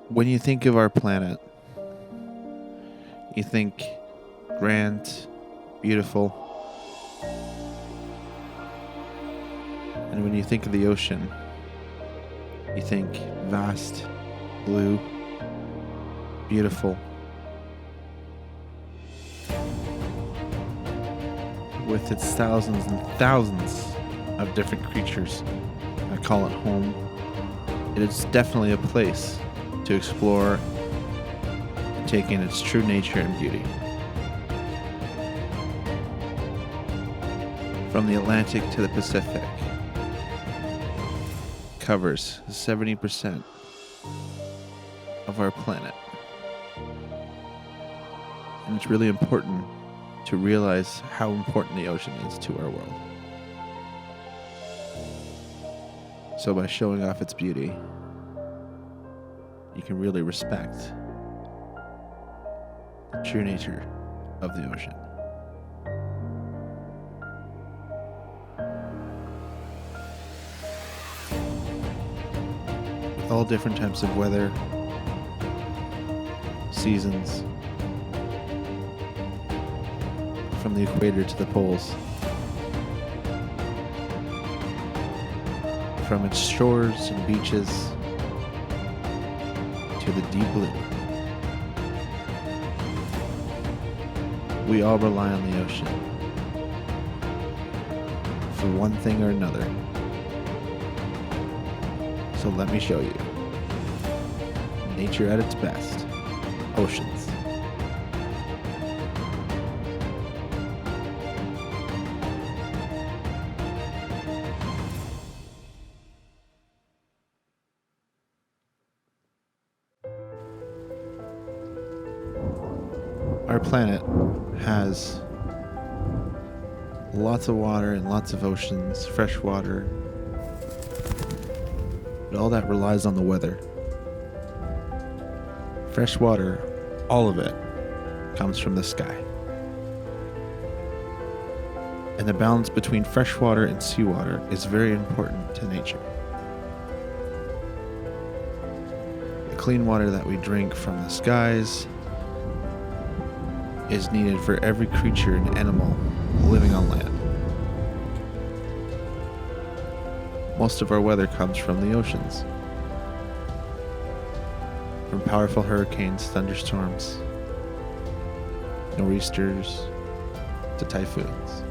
When you think of our planet, you think grand, beautiful. And when you think of the ocean, you think vast, blue, beautiful, with its thousands and thousands of different creatures that call it home. It is definitely a place to explore and take in its true nature and beauty. From the Atlantic to the Pacific, covers 70% of our planet. And it's really important to realize how important the ocean is to our world. So by showing off its beauty, you can really respect the true nature of the ocean. With all different types of weather, seasons, from the equator to the poles, from its shores and beaches to the deep blue. We all rely on the ocean for one thing or another. So let me show you. Nature at its best. Oceans. Our planet has lots of water and lots of oceans, fresh water, but all that relies on the weather. Fresh water, all of it, comes from the sky. And the balance between fresh water and seawater is very important to nature. The clean water that we drink from the skies is needed for every creature and animal living on land. Most of our weather comes from the oceans. From powerful hurricanes, thunderstorms, nor'easters, to typhoons.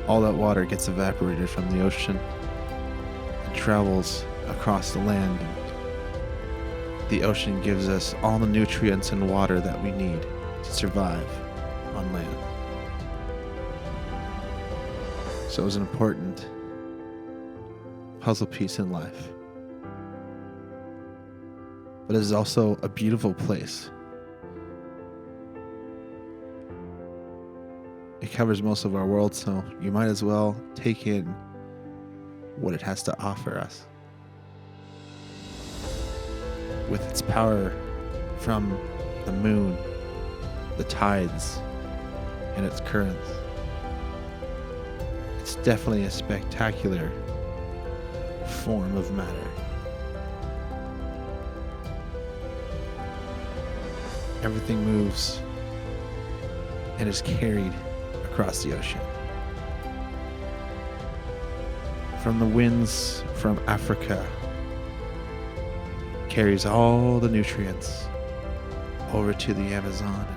All that water gets evaporated from the ocean and travels across the land. The ocean gives us all the nutrients and water that we need to survive on land. So it's an important puzzle piece in life. But it is also a beautiful place. It covers most of our world, so you might as well take in what it has to offer us. With its power from the moon, the tides, and its currents. It's definitely a spectacular form of matter. Everything moves and is carried across the ocean. From the winds from Africa, carries all the nutrients over to the Amazon.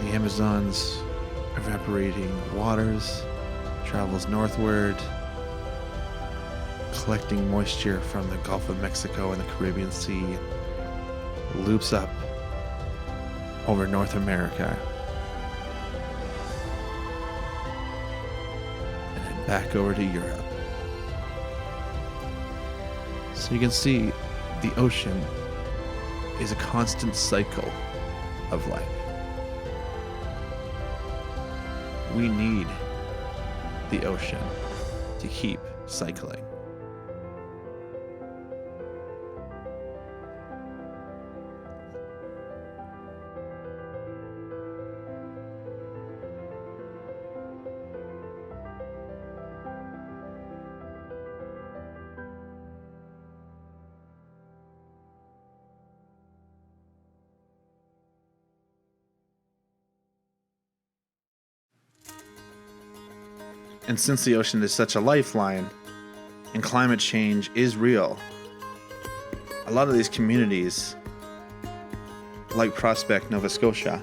The Amazon's evaporating waters travels northward, collecting moisture from the Gulf of Mexico and the Caribbean Sea, and loops up over North America, and then back over to Europe. So you can see the ocean is a constant cycle of life. We need the ocean to keep cycling. And since the ocean is such a lifeline and climate change is real, a lot of these communities, like Prospect, Nova Scotia,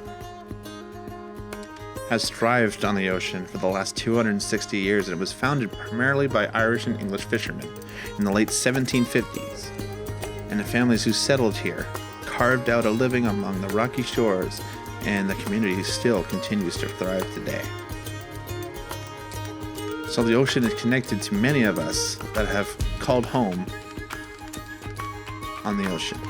has thrived on the ocean for the last 260 years, and it was founded primarily by Irish and English fishermen in the late 1750s. And the families who settled here carved out a living among the rocky shores, and the community still continues to thrive today. So the ocean is connected to many of us that have called home on the ocean.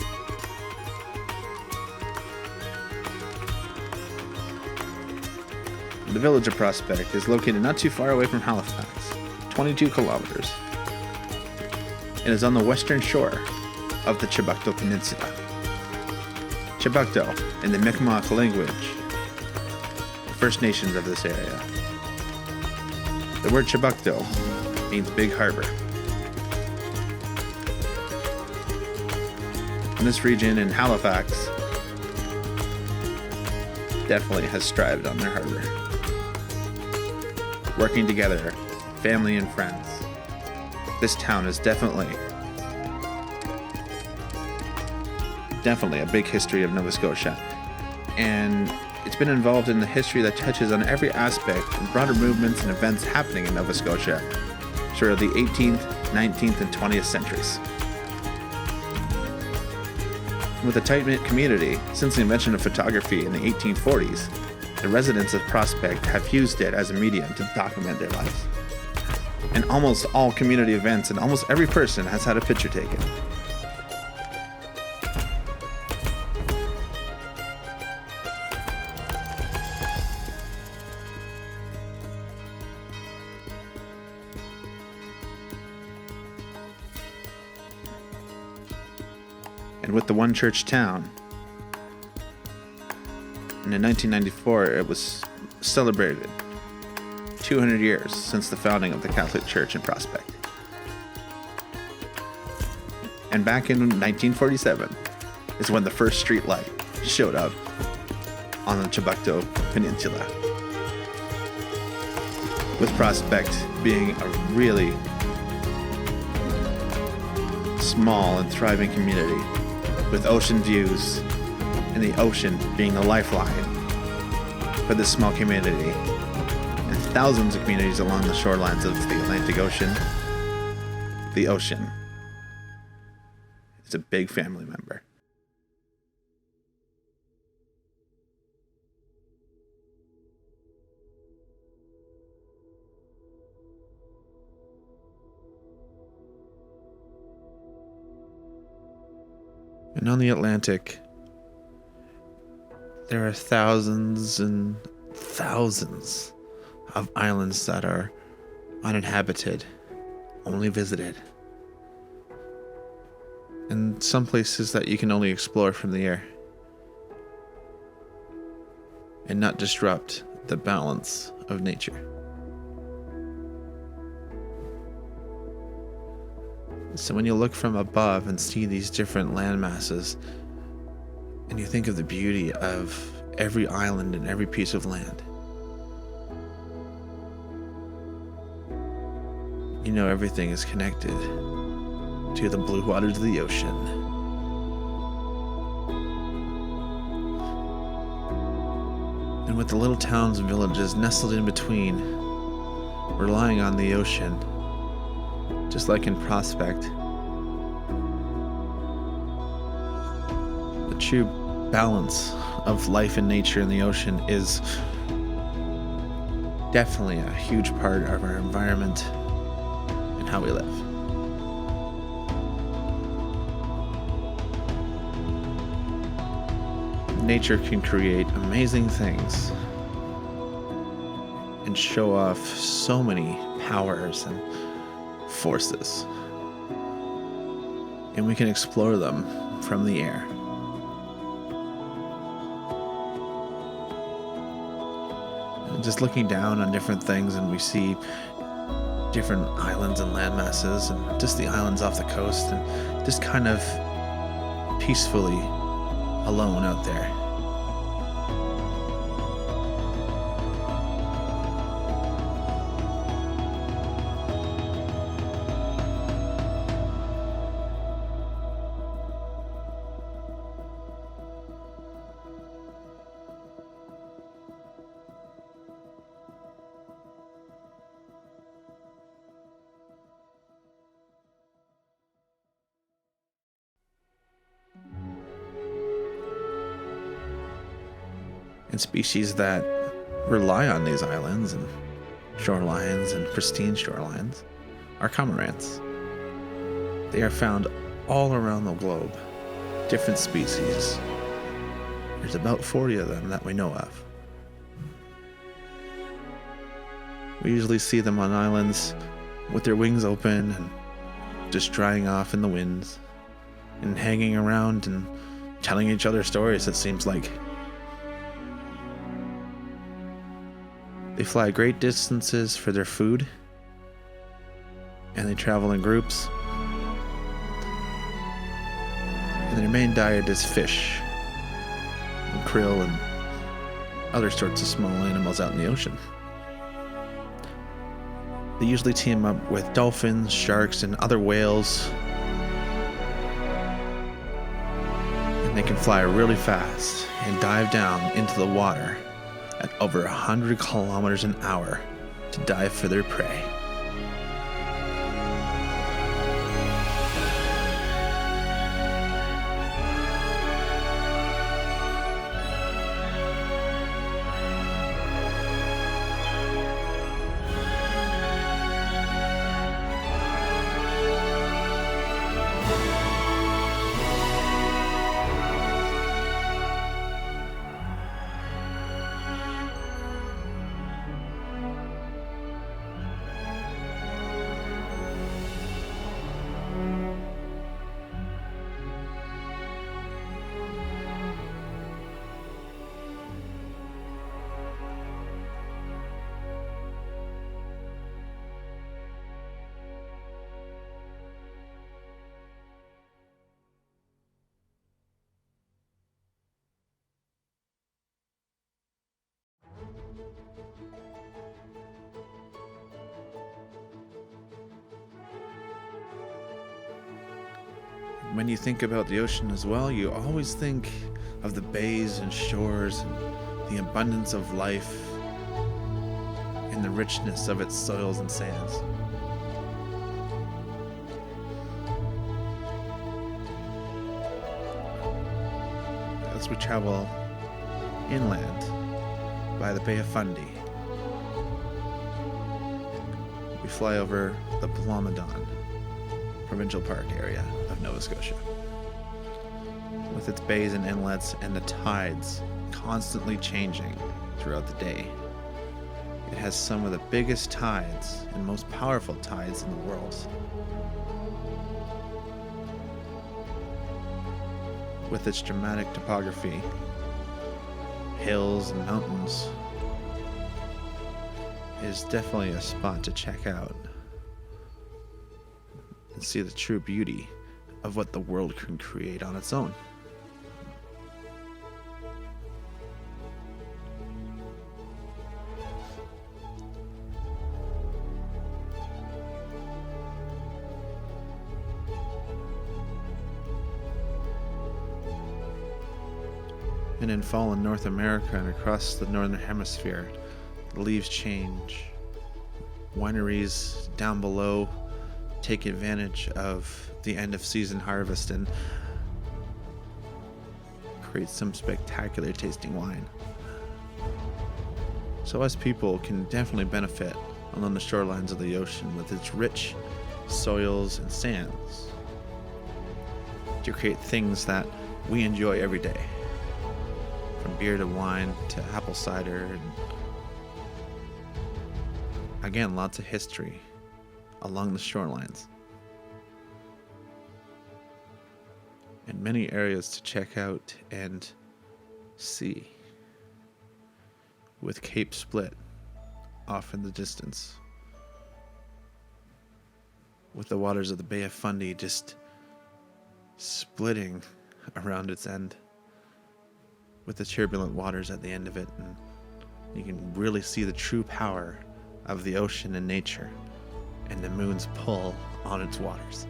The village of Prospect is located not too far away from Halifax, 22 kilometers. It is on the western shore of the Chebucto Peninsula. Chebucto, in the Mi'kmaq language, the First Nations of this area. The word Chebucto means big harbor. And this region in Halifax definitely has thrived on their harbor. Working together, family and friends. This town is definitely a big history of Nova Scotia. And it's been involved in the history that touches on every aspect and broader movements and events happening in Nova Scotia throughout the 18th, 19th, and 20th centuries. With a tight-knit community, since the invention of photography in the 1840s, the residents of Prospect have used it as a medium to document their lives. And almost all community events and almost every person has had a picture taken. And with the one church town, and in 1994 it was celebrated 200 years since the founding of the Catholic Church in Prospect. And back in 1947 is when the first street light showed up on the Chebucto Peninsula, with Prospect being a really small and thriving community with ocean views, and the ocean being the lifeline for this small community and thousands of communities along the shorelines of the Atlantic Ocean. The ocean is a big family member. And on the Atlantic, there are thousands and thousands of islands that are uninhabited, only visited. And some places that you can only explore from the air and not disrupt the balance of nature. So when you look from above and see these different land masses, and you think of the beauty of every island and every piece of land, you know everything is connected to the blue waters of the ocean. And with the little towns and villages nestled in between, relying on the ocean, just like in Prospect, the true balance of life and nature in the ocean is definitely a huge part of our environment and how we live. Nature can create amazing things and show off so many powers and forces, and we can explore them from the air. And just looking down on different things, and we see different islands and land masses, and just the islands off the coast, and just kind of peacefully alone out there. And species that rely on these islands and shorelines and pristine shorelines are cormorants. They are found all around the globe, different species. There's about 40 of them that we know of. We usually see them on islands with their wings open and just drying off in the winds and hanging around and telling each other stories, it seems like. They fly great distances for their food, and they travel in groups. And their main diet is fish, and krill, and other sorts of small animals out in the ocean. They usually team up with dolphins, sharks, and other whales. And they can fly really fast and dive down into the water at over 100 kilometers an hour to dive for their prey. When you think about the ocean as well, you always think of the bays and shores and the abundance of life and the richness of its soils and sands. As we travel inland by the Bay of Fundy, we fly over the Blomidon Provincial Park area of Nova Scotia. With its bays and inlets and the tides constantly changing throughout the day, it has some of the biggest tides and most powerful tides in the world. With its dramatic topography, hills and mountains, it is definitely a spot to check out and see the true beauty of what the world can create on its own. And in fall in North America and across the Northern Hemisphere, the leaves change. Wineries down below take advantage of the end of season harvest and create some spectacular tasting wine. So us people can definitely benefit along the shorelines of the ocean with its rich soils and sands to create things that we enjoy every day. From beer to wine to apple cider, and again, lots of history along the shorelines. And many areas to check out and see, with Cape Split off in the distance, with the waters of the Bay of Fundy just splitting around its end, with the turbulent waters at the end of it, and you can really see the true power of the ocean and nature and the moon's pull on its waters.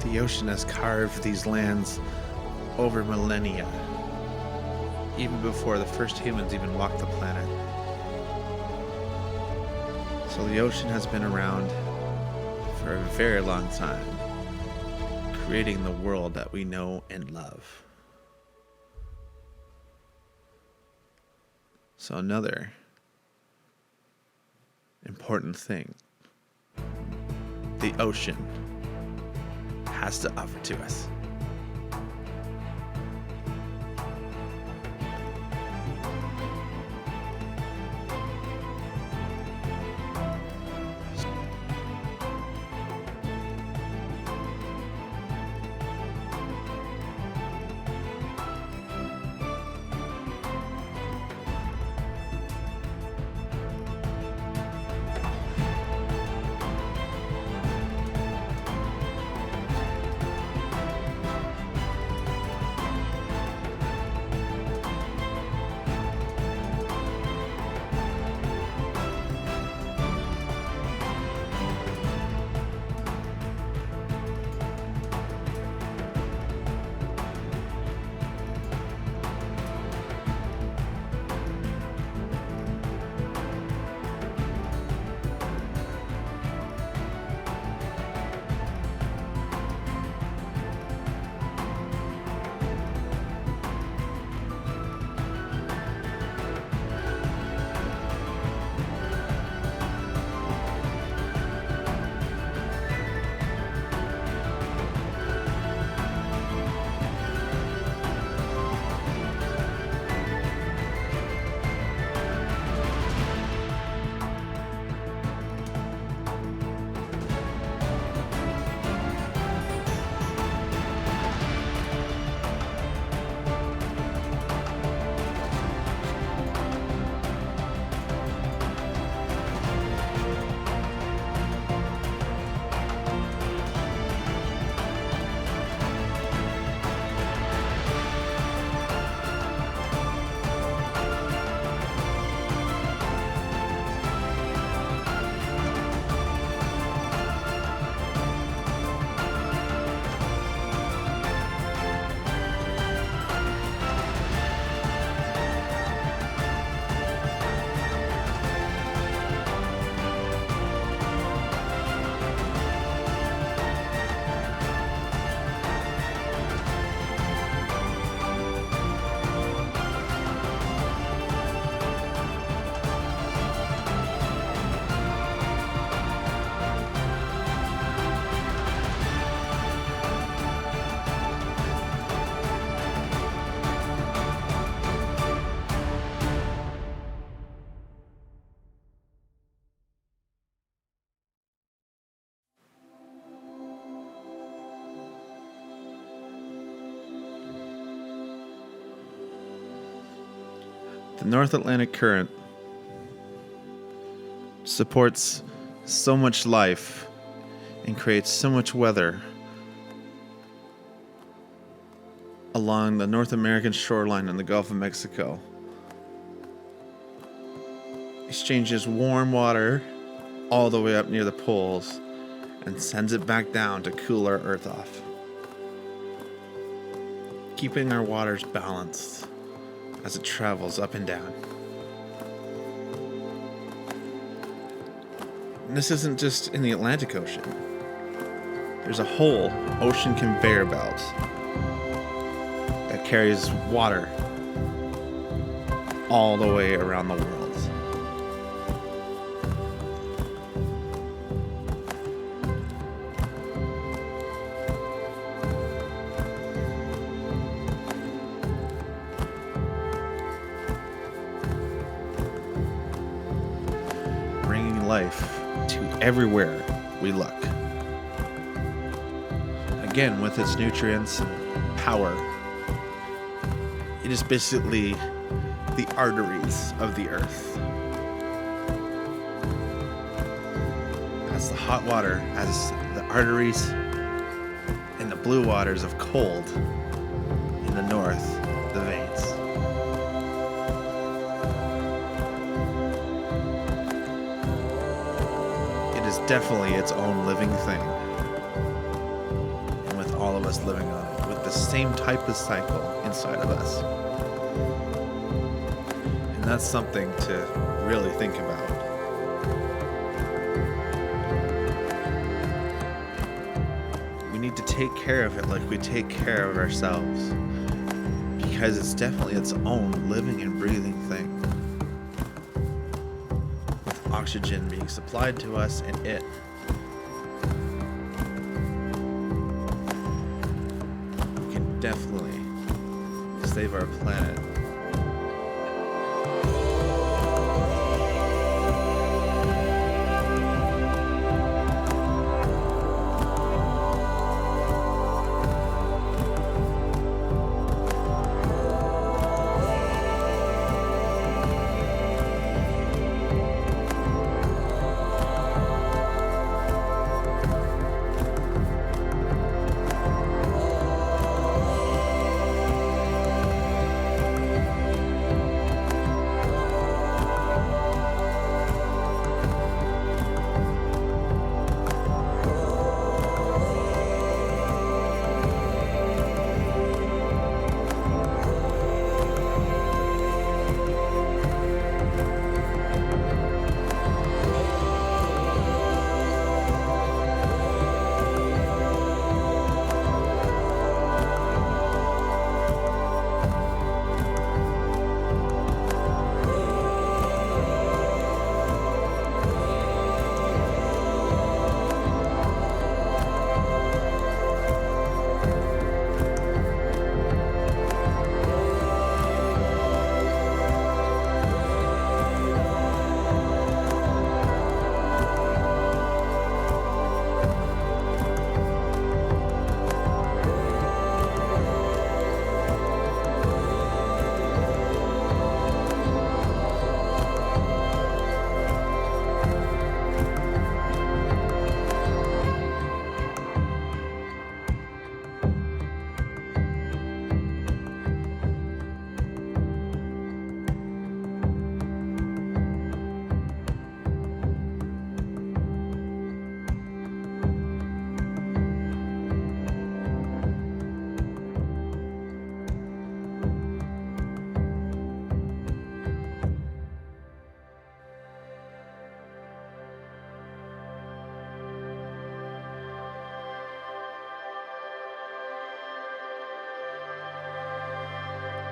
The ocean has carved these lands over millennia, even before the first humans even walked the planet. So the ocean has been around for a very long time, creating the world that we know and love. So another important thing the ocean has to offer to us. The North Atlantic Current supports so much life and creates so much weather along the North American shoreline in the Gulf of Mexico. Exchanges warm water all the way up near the poles and sends it back down to cool our Earth off, keeping our waters balanced as it travels up and down. And this isn't just in the Atlantic Ocean. There's a whole ocean conveyor belt that carries water all the way around the world. Life to everywhere we look. Again, with its nutrients and power, it is basically the arteries of the earth. As the hot water has the arteries and the blue waters of cold in the north, the veins. Definitely its own living thing. And us living on it with the same type of cycle inside of us. And that's something to really think about. We need to take care of it like we take care of ourselves, because it's definitely its own living and breathing thing, with oxygen being supplied to us and it. We can definitely save our planet.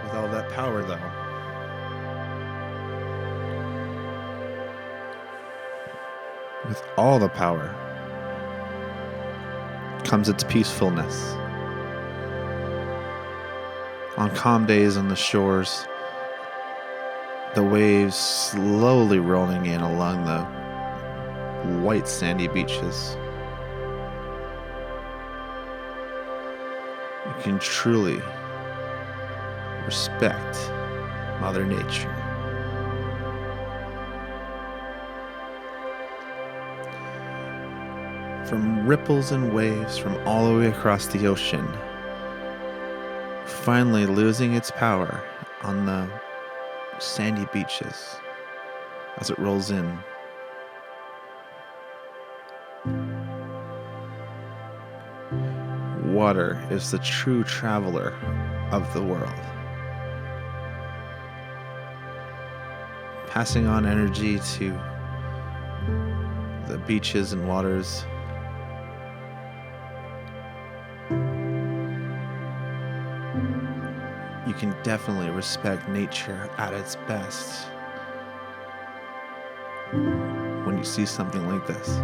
With all that power, though, with all the power comes its peacefulness. On calm days on the shores, the waves slowly rolling in along the white sandy beaches, you can truly respect Mother Nature. From ripples and waves from all the way across the ocean, finally losing its power on the sandy beaches as it rolls in. Water is the true traveler of the world, passing on energy to the beaches and waters. You can definitely respect nature at its best when you see something like this.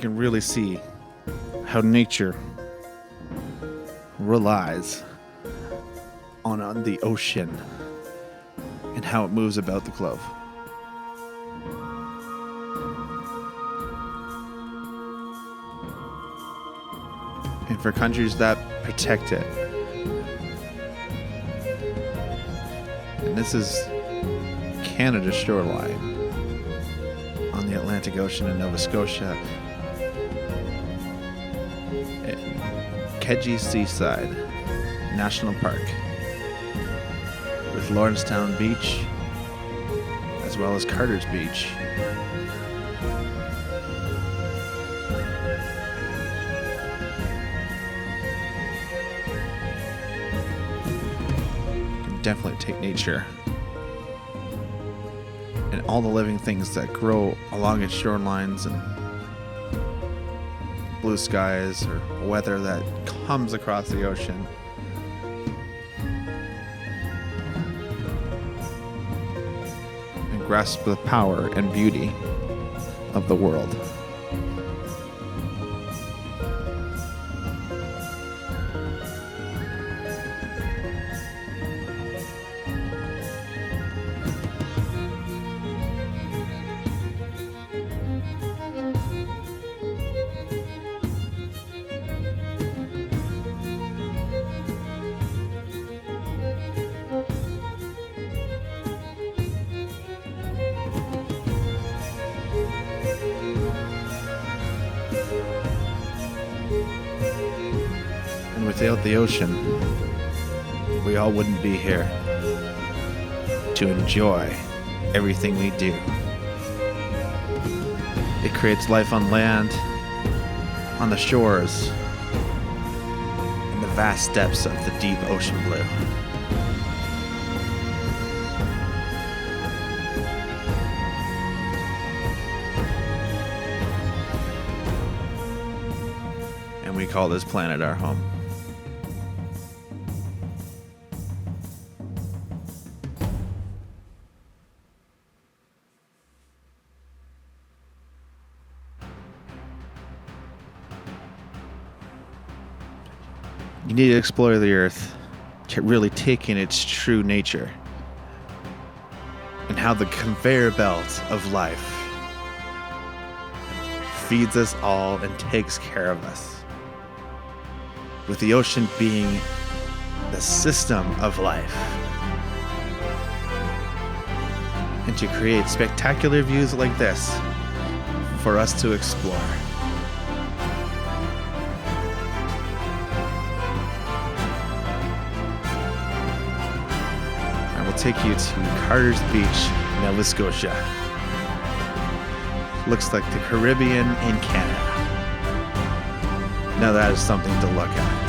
can really see how nature relies on the ocean and how it moves about the globe. And for countries that protect it, and this is Canada's shoreline on the Atlantic Ocean in Nova Scotia, and Kedji Seaside National Park, with Lawrencetown Beach, as well as Carter's Beach. You can definitely take nature and all the living things that grow along its shorelines and blue skies or weather that comes across the ocean. And grasp the power and beauty of the world. Without the ocean, we all wouldn't be here to enjoy everything we do. It creates life on land, on the shores, in the vast depths of the deep ocean blue. And we call this planet our home. You need to explore the earth to really take in its true nature and how the conveyor belt of life feeds us all and takes care of us. With the ocean being the system of life. And to create spectacular views like this for us to explore. Take you to Carter's Beach, Nova Scotia. Looks like the Caribbean in Canada. Now that is something to look at.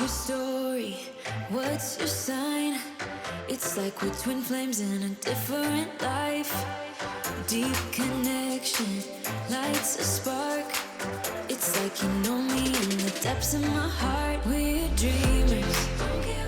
your story? What's your sign? It's like we're twin flames in a different life. Deep connection lights a spark. It's like you know me in the depths of my heart. We're dreamers. Don't give